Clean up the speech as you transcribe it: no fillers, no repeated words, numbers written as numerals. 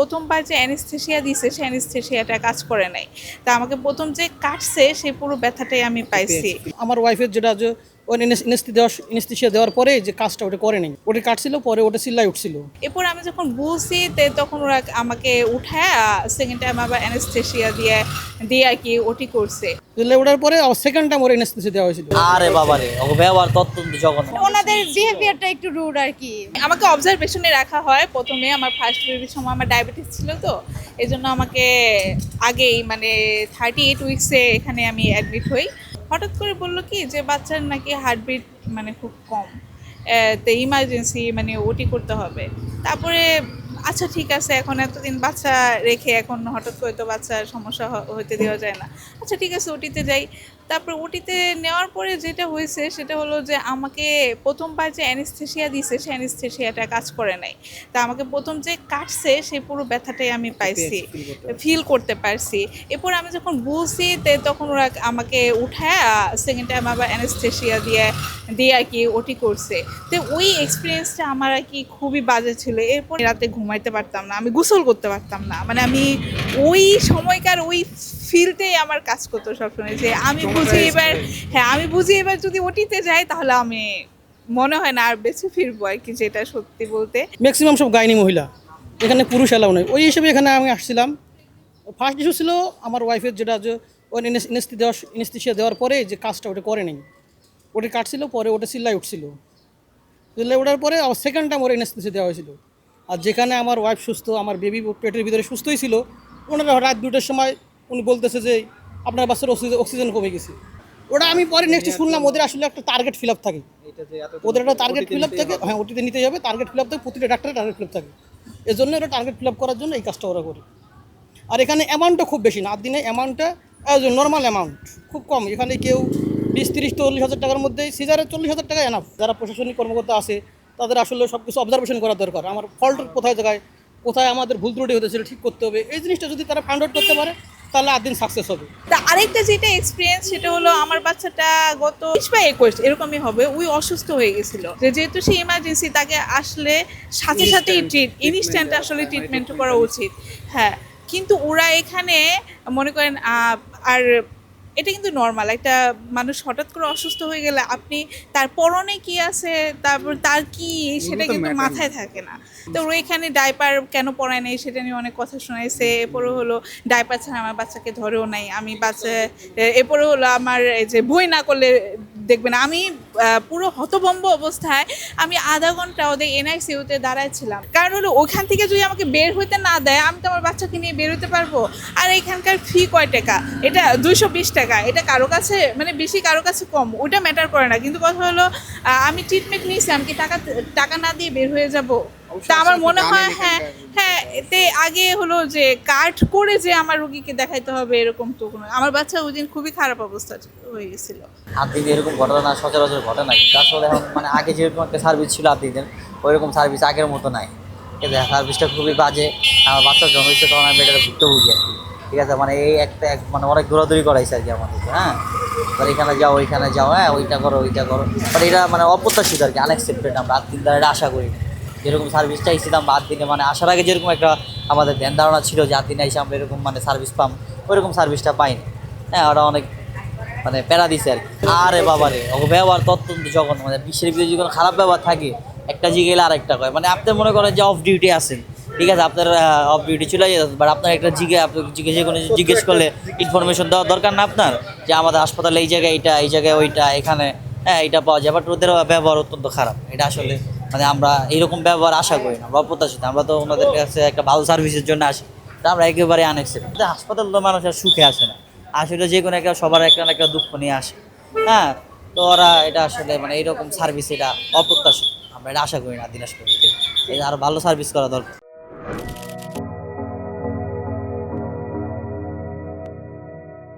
প্রথমবার যে অ্যানেস্থেসিয়া দিছে সে অ্যানেস্থেসিয়াটা কাজ করে নাই। তা আমাকে প্রথম যে কাটছে সেই পুরো ব্যথাটাই আমি পাইছি। আমার ওয়াইফের যেটা যে ও এনেস্থেসিয়া দেওয়ার পরে যে কাজটা ওটা করে নাই, ওটা কাটছিল, পরে ওটা চিল্লাই উঠছিল। এরপর আমি যখন বুঝছি তখন ওরা আমাকে উঠায় সেকেন্ড টাইম আবার অ্যানেস্থেসিয়া দিয়ে আর কি ওটি করছে। চিল্লাই ওঠার পরে আবার সেকেন্ড টাইম ওর এনেস্থেসিয়া দেওয়া হয়েছিল। আরে বাবারে, ওকে ব্যবহার তো অত্যন্ত জঘন্য। ওনাদের বিহেভিয়ারটা একটু রুড আর কি। আমাকে অবজারভেশনে রাখা হয় প্রথমে। আমার ফার্স্ট বেবির সময় আমার ডায়াবেটিস ছিল, তো এই জন্য আমাকে আগেই মানে 38 উইক্সে এখানে আমি অ্যাডমিট হই। হঠাৎ করে বললো কি যে বাচ্চার নাকি হার্টবিট মানে খুব কম, তো ইমার্জেন্সি মানে ওটি করতে হবে। তারপরে আচ্ছা ঠিক আছে, এখন এতদিন বাচ্চা রেখে এখন হঠাৎ করে তো বাচ্চার সমস্যা হতে দেওয়া যায় না। আচ্ছা ঠিক আছে, ওটিতে যাই। তারপর ওটিতে নেওয়ার পরে যেটা হয়েছে সেটা হলো যে আমাকে প্রথমবার যে অ্যানেস্থেসিয়া দিছে সে অ্যানেস্থেসিয়াটা কাজ করে নাই। তা আমাকে প্রথম যে কাটছে সেই পুরো ব্যথাটাই আমি পাইছি, ফিল করতে পারছি। এরপর আমি যখন বুঝছি তখন ওরা আমাকে উঠায় সেকেন্ড টাইম আবার অ্যানেস্থেসিয়া দিয়ে আর কি ওটি করছে। তো ওই এক্সপিরিয়েন্সটা আমার আর কি খুবই বাজে ছিল। এরপর রাতে ঘুমাইতে পারতাম না, আমি গোসল করতে পারতাম না। মানে আমি ওই সময়কার ওই ফিলটাই আমার কাজ করতো সবসময়, যে আমি বুঝি এবার যদি ওটিতে যাই তাহলে আমি মনে হয় না আর বেঁচে ফিরবো আর কি, যেটা সত্যি বলতে। ম্যাক্সিমাম সব গাইনি মহিলা, এখানে পুরুষ এলাও নয়। ওই হিসেবে এখানে আমি আসছিলাম। ফার্স্ট ইস্যু ছিল আমার ওয়াইফের যেটা যে ও এনেস্থেসিয়া দেওয়ার পরে যে কাজটা ওটা করে নাই, ওটা কাটছিল, পরে ওটা চিল্লাই উঠছিল। চিল্লাই ওঠার পরে আবার সেকেন্ড টাইম ওর এনেস্থেসিয়া দেওয়া হয়েছিল। আর যেখানে আমার ওয়াইফ সুস্থ, আমার বেবি পেটের ভিতরে সুস্থই ছিল, ওনারা রাত 2টার সময় উনি বলতেছে যে আপনার বাচ্চার অক্সিজেন কমে গেছে। ওটা আমি পরে নেক্সট শুনলাম ওদের আসলে একটা টার্গেট ফিল আপ থাকে, ওদের একটা টার্গেট ফিল আপ থাকে। হ্যাঁ, ওটিতে নিতে যাবে, টার্গেট ফিল আপ থাকে, প্রতিটা ডাক্তারের টার্গেট ফিল আপ থাকে। এই জন্য ওরা টার্গেট ফিল আপ করার জন্য এই কাজটা ওরা করে। আর এখানে অ্যামাউন্টটা খুব বেশি না, আর দিনে অ্যামাউন্টটা নর্মাল অ্যামাউন্ট খুব কম। এখানে কেউ 20, 30, 40 হাজার টাকার মধ্যে, সিজারে 40,000 টাকা এনাফ। যারা প্রশাসনিক কর্মকর্তা আছে তাদের আসলে সব কিছু অবজারভেশন করা দরকার। আমার ফল্ট কোথায় আমাদের ভুল ত্রুটি হতে সেটা ঠিক করতে হবে। এই জিনিসটা যদি তারা ফাইন্ড আউট করতে পারে তাহলে 8 দিন সাকসেস হবে। তা আরেকটা যেটা এক্সপিরিয়েন্স সেটা হলো আমার বাচ্চাটা গত 20 বা 21 এরকমই হবে, ওই অসুস্থ হয়ে গেছিল। যেহেতু সে ইমার্জেন্সি, তাকে আসলে সাথে সাথেই ইনস্ট্যান্ট আসলে ট্রিটমেন্ট করা উচিত। হ্যাঁ, কিন্তু ওরা এখানে মনে করেন আর এটা কিন্তু নর্মাল। একটা মানুষ হঠাৎ করে অসুস্থ হয়ে গেলে আপনি তার পরনে কি আছে, তারপর তার কি, সেটা কিন্তু মাথায় থাকে না। তো ওরা এখানে ডাইপার কেন পরায় নাই সেটা নিয়ে অনেক কথা শোনাইছে। এরপরে হলো ডাইপার ছাড়া আমার বাচ্চাকে ধরেও নাই, আমি বাচ্চা এরপরে হলো আমার এই যে বই না করলে দেখবেন। আমি পুরো হতভম্ব অবস্থায় আমি আধা ঘন্টা ওদের এনআইসিইউতে দাঁড়াইছিলাম। কারণ হলো ওখান থেকে যদি আমাকে বের হইতে না দেয়, আমি তো আমার বাচ্চাকে নিয়ে বের হইতে পারবো? আর এখানকার ফি কয় টাকা? এটা 220 টাকা। এটা কারো কাছে মানে বেশি, কারো কাছে কম, ওটা ম্যাটার করে না। কিন্তু কথা হলো আমি ট্রিটমেন্ট নিয়েছি, আমি কি টাকা না দিয়ে বের হয়ে যাব? তা আমার মনে হয় হ্যাঁ এতে আগে হলো যে কার্ড করে যে আমার রোগীকে দেখাইতে হবে এরকম তো কোনো। আমার বাচ্চা ওই দিন খুবই খারাপ অবস্থা হয়ে গেছিল। আদিতে এরকম ঘটনা সচরাচর ঘটে না, কিন্তু আসলে এখন মানে আগে যেরকম একটা সার্ভিস ছিল আদিদের, ওইরকম সার্ভিস আগের মতো নাই। ঠিক আছে, সার্ভিসটা খুবই বাজে। আমার বাচ্চার জন্ম হয়েছে তখন আমি এটাকে ভুক্তভোগী আর কি। ঠিক আছে, মানে এই মানে অনেক দৌড়াদৌড়ি করাইছে আর কি আমাদেরকে। হ্যাঁ, এখানে যাও ওইখানে যাও, হ্যাঁ ওইটা করো। বাট এটা মানে অপ্রত্যাশিত আর কি, আনএক্সপেক্টেড। আমরা 8 দিন ধরে এটা আশা করি না। যেরকম সার্ভিস চাইছিলাম 8 দিনে, মানে আসার আগে যেরকম একটা আমাদের ধ্যান ধারণা ছিল যে 8 দিনে এসে আমরা এরকম মানে সার্ভিস পাম, ওইরকম সার্ভিসটা পাইনি। হ্যাঁ, ওরা অনেক মানে প্যারা দিছে আর কি। আরে বাবারে, ওকে ব্যবহার তো অত্যন্ত জঘন্য। মানে বিশ্বের ভিতরে যদি কোনো খারাপ ব্যবহার থাকে, একটা জিগে এলে আরেকটা কয়। মানে আপনি মনে করেন যে অফ ডিউটি আছেন, ঠিক আছে, আপনার অফ ডিউটি চলে যেত, বাট আপনার একটা যে কোনো জিজ্ঞেস করলে ইনফরমেশন দেওয়ার দরকার না আপনার, যে আমাদের হাসপাতালে এই জায়গায় এইটা, এই জায়গায় ওইটা, এখানে হ্যাঁ এইটা পাওয়া যায়। বাট ওদের ব্যবহার অত্যন্ত খারাপ। এটা আসলে মানে আমরা এইরকম ব্যবহার আশা করি না, আমরা অপ্রত্যাশিত। আমরা তো ওনাদের কাছে একটা ভালো সার্ভিসের জন্য আসি, তা আমরা একেবারে আনএক্সপেক্টেড। হাসপাতাল তো মানুষ আর সুখে আসে না, আসলে যে কোনো একটা সবার একটা না একটা দুঃখ নিয়ে আসে। হ্যাঁ, তো ওরা এটা আসলে মানে এইরকম সার্ভিস এটা অপ্রত্যাশিত। আমরা এটা আশা করি না দিনাজপুর থেকে। এটা আরও ভালো সার্ভিস করা দরকার।